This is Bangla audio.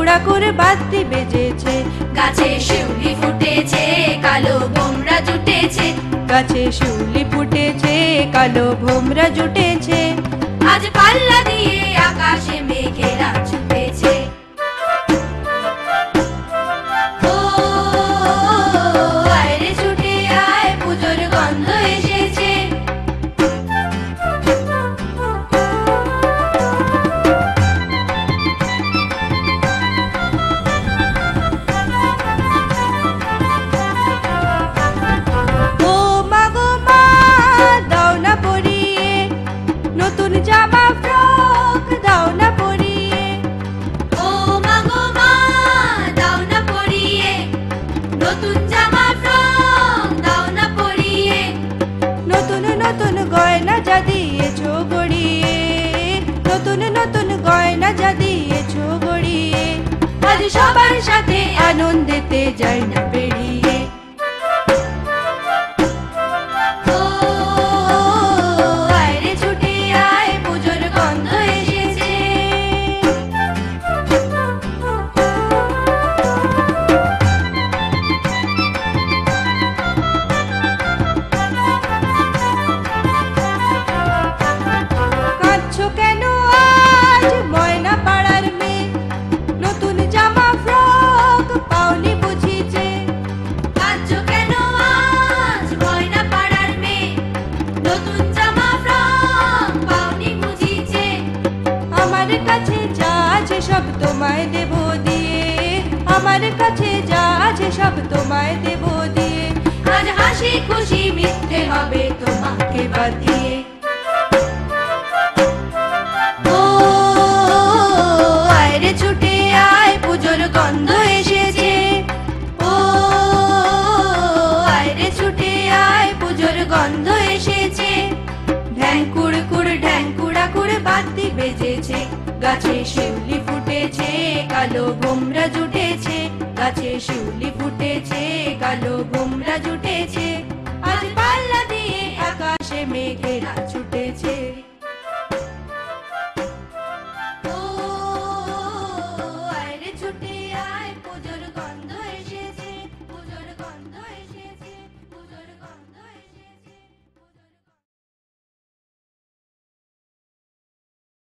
ঢ্যাঙ্কুড়া করে বাদ্যি বেজেছে। গাছে শিউলি ফুটেছে, কালো ভোমরা জুটেছে। গাছে শিউলি ফুটেছে, কালো ভোমরা জুটেছে। আজ পাল্লা দিয়ে আকাশে মেঘেরা ছুটেছে। ও আয় রে ছুটে আয়, পুজোর গন্ধ এসেছে। ও মা গো মা, দাও না পরিয়ে নতুন জামা ফ্রক, দাও না পরিয়ে। ও মা গো মা, দাও না পরিয়ে নতুন জামা ফ্রক, দাও না পরিয়ে। নতুন নতুন গয়না যা দিয়েছো গড়িয়ে, নতুন নতুন গয়না যা দিয়েছো গড়িয়ে। আজ সবার সাথে আনন্দেতে যাই না বেরিয়ে। ও আয় রে ছুটে আয়, পুজোর গন্ধ এসেছে। কাঁদছো কেন আজ ময়না পাড়ার মেয়ে, নতুন জামা ফ্রক পাওনি বুঝিছে। কাঁদছো কেন আজ ময়না পাড়ার মেয়ে, নতুন জামা ফ্রক পাওনি বুঝিছে। আমার কাছে যা আছে সব তোমায় দেব দিয়ে, আমার কাছে যা আছে সব তোমায় দেব দিয়ে। আজ হাসি খুশি মিথ্যে হবে তোমাকে বাঁধিয়ে। ও আয় রে ছুটে আয়, পুজোর গন্ধ এসেছে। ও আয় রে ছুটে আয়, পুজোর গন্ধ এসেছে। ঢ্যাঙ্কুড় কুড় ঢ্যাঙ্কুড়া কুড় বাদ্যি বেজেছে। গাছে শিউলি ফুটেছে, কালো ভোমরা জুটেছে। গাছে শিউলি ফুটেছে,